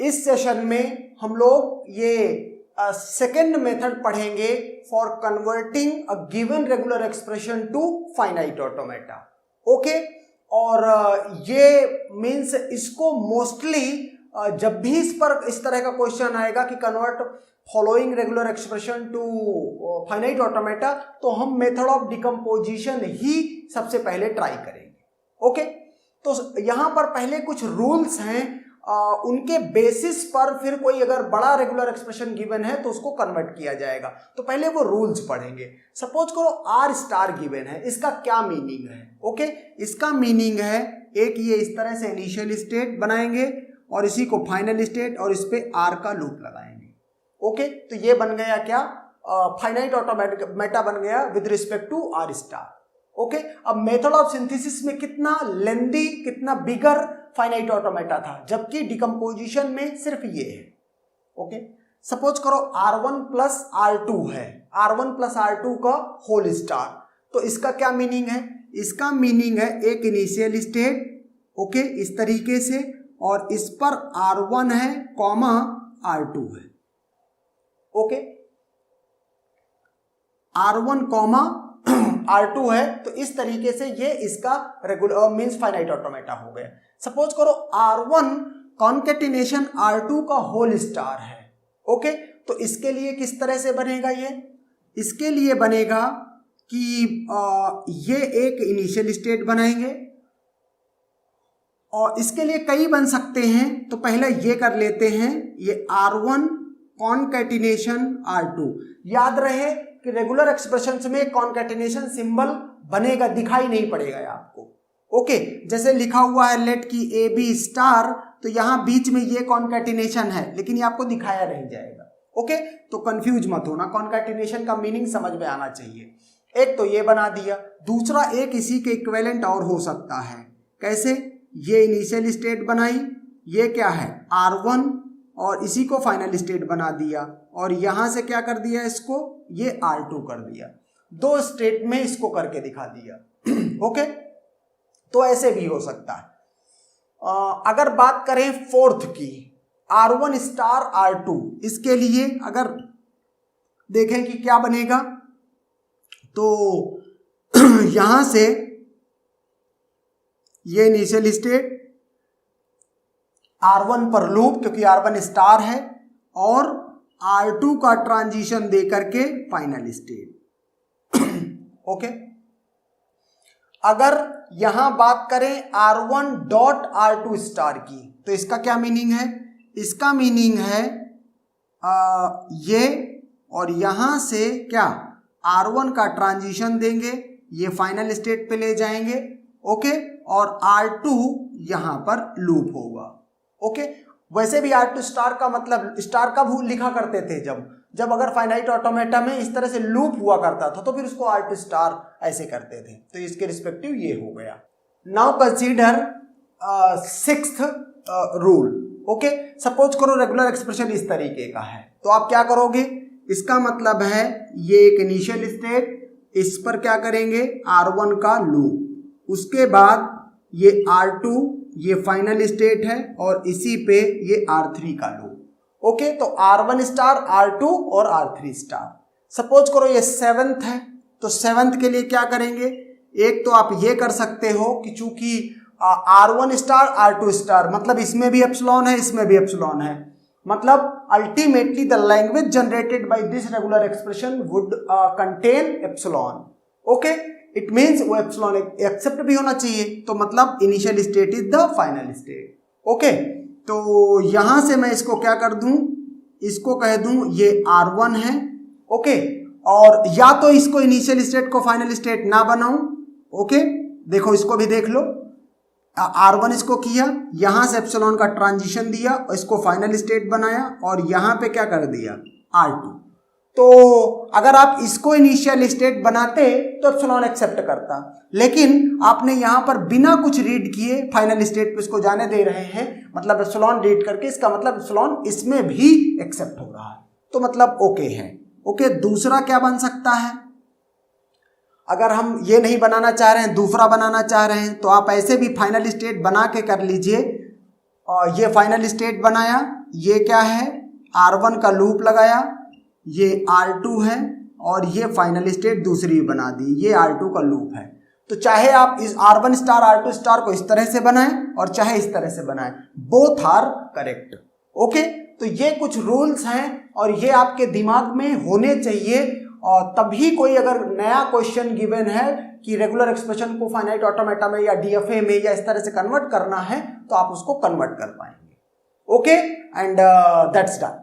इस सेशन में हम लोग ये सेकेंड मेथड पढ़ेंगे for converting a given regular expression to finite automata. Okay, और ये मीन्स इसको मोस्टली जब भी इस तरह का क्वेश्चन आएगा कि convert following regular expression to finite automata, तो हम मेथड ऑफ डिकम्पोजिशन ही सबसे पहले ट्राई करेंगे। ओके, तो यहां पर पहले कुछ रूल्स हैं, उनके बेसिस पर फिर कोई अगर बड़ा रेगुलर एक्सप्रेशन गिवन है तो उसको कन्वर्ट किया जाएगा। तो पहले वो रूल्स पढ़ेंगे। सपोज करो आर स्टार गिवन है, इसका क्या मीनिंग है? ओके, इसका मीनिंग है एक ये इस तरह से इनिशियल स्टेट बनाएंगे और इसी को फाइनल स्टेट और इस पे आर का लूप लगाएंगे। ओके, तो ये बन गया क्या? फाइनाइट ऑटोमेटा बन गया with respect to R star. Okay, अब मेथड ऑफ सिंथेसिस में कितना लेंदी, कितना बिगर फाइनाइट ऑटोमेटा था, जबकि डिकम्पोजिशन में सिर्फ ये है। ओके, सपोज करो R1 प्लस R2 है, R1 प्लस R2 का होल स्टार, तो इसका क्या मीनिंग है? इसका मीनिंग है एक इनिशियल स्टेट, ओके, इस तरीके से, और इस पर R1 है कॉमा R2 है। ओके, R1 कॉमा R2 है, तो इस तरीके से ये इसका रेगुलर मींस फाइनाइट ऑटोमेटा हो गया। सपोज करो R1 कॉन्केटिनेशन R2 का होल स्टार है। ओके, तो इसके लिए किस तरह से बनेगा ये? इसके लिए बनेगा कि ये एक इनिशियल स्टेट बनाएंगे और इसके लिए कई बन सकते हैं। तो पहले ये कर लेते हैं, ये R1 कॉन्केटिनेशन R2। याद रहे कि रेगुलर एक्सप्रेशंस में कॉन्केटिनेशन सिंबल बनेगा, दिखाई नहीं पड़ेगा आपको। ओके, जैसे लिखा हुआ है लेट की ए बी स्टार, तो यहां बीच में ये कॉन्केटिनेशन है, लेकिन ये आपको दिखाया नहीं जाएगा। ओके, तो कंफ्यूज मत होना, कॉन्केटिनेशन का मीनिंग समझ में आना चाहिए। एक तो ये बना दिया, दूसरा एक इसी के इक्विवेलेंट और हो सकता है। कैसे? ये इनिशियल स्टेट बनाई, ये क्या है R1, और इसी को फाइनल स्टेट बना दिया, और यहां से क्या कर दिया, इसको ये R2 कर दिया। दो स्टेट में इसको करके दिखा दिया। ओके, तो ऐसे भी हो सकता है। अगर बात करें फोर्थ की, R1 स्टार R2, इसके लिए अगर देखें कि क्या बनेगा, तो यहां से ये इनिशियल स्टेट R1 पर लूप, क्योंकि R1 स्टार है, और R2 का ट्रांजिशन दे करके फाइनल स्टेट। ओके, अगर यहां बात करें R1 डॉट R2 स्टार की, तो इसका क्या मीनिंग है? इसका मीनिंग है ये, और यहां से क्या R1 का ट्रांजिशन देंगे, ये फाइनल स्टेट पे ले जाएंगे। ओके, और R2 यहां पर लूप होगा। ओके, वैसे भी R2 स्टार का मतलब स्टार कब लिखा करते थे, जब अगर फाइनाइट ऑटोमेटा में इस तरह से लूप हुआ करता था तो फिर उसको R2 स्टार ऐसे करते थे। तो इसके रिस्पेक्टिव ये हो गया। Now consider sixth rule. Okay, suppose करो रेगुलर एक्सप्रेशन इस तरीके का है, तो आप क्या करोगे? इसका मतलब है ये एक इनिशियल स्टेट, इस पर क्या करेंगे R1 का लूप, उसके बाद ये R2 ये फाइनल स्टेट है, और इसी पे ये R3 का लूप। ओके, तो R1 स्टार R2 और R3 स्टार। सपोज करो ये सेवंथ है, तो सेवंथ के लिए क्या करेंगे? एक तो आप ये कर सकते हो कि चूंकि R1 स्टार R2 स्टार, मतलब इसमें भी एप्सिलॉन है, इसमें भी एप्सिलॉन है, मतलब ultimately the language generated by this regular expression would contain epsilon. Okay, it means वो एप्सिलॉन एक्सेप्ट भी होना चाहिए, तो मतलब initial state is the final state. Okay, तो यहां से मैं इसको क्या कर दूं, इसको कह दूं ये R1 है। ओके, और या तो इसको इनिशियल स्टेट को फाइनल स्टेट ना बनाऊं। ओके, देखो इसको भी देख लो, R1 इसको किया, यहां से एप्सिलॉन का ट्रांजिशन दिया, इसको फाइनल स्टेट बनाया, और यहां पे क्या कर दिया R2। तो अगर आप इसको इनिशियल स्टेट बनाते तो एप्सिलॉन एक्सेप्ट करता, लेकिन आपने यहां पर बिना कुछ रीड किए फाइनल स्टेट पे इसको जाने दे रहे हैं, मतलब एप्सिलॉन रीड करके, इसका मतलब एप्सिलॉन इसमें भी एक्सेप्ट हो रहा है, तो मतलब ओके है। ओके, दूसरा क्या बन सकता है? अगर हम ये नहीं बनाना चाह रहे हैं, दूसरा बनाना चाह रहे हैं, तो आप ऐसे भी फाइनल स्टेट बना के कर लीजिए। और ये फाइनल स्टेट बनाया, ये क्या है, R1 का लूप लगाया, ये R2 है और ये फाइनल स्टेट दूसरी बना दी, ये R2 का लूप है। तो चाहे आप इस R1 स्टार R2 स्टार को इस तरह से बनाएं और चाहे इस तरह से बनाएं, बोथ आर करेक्ट। ओके, तो ये कुछ रूल्स हैं और ये आपके दिमाग में होने चाहिए, और तभी कोई अगर नया क्वेश्चन गिवन है कि रेगुलर एक्सप्रेशन को फाइनाइट ऑटोमेटा में या डीएफए में या इस तरह से कन्वर्ट करना है, तो आप उसको कन्वर्ट कर पाएंगे। Okay, and that's done.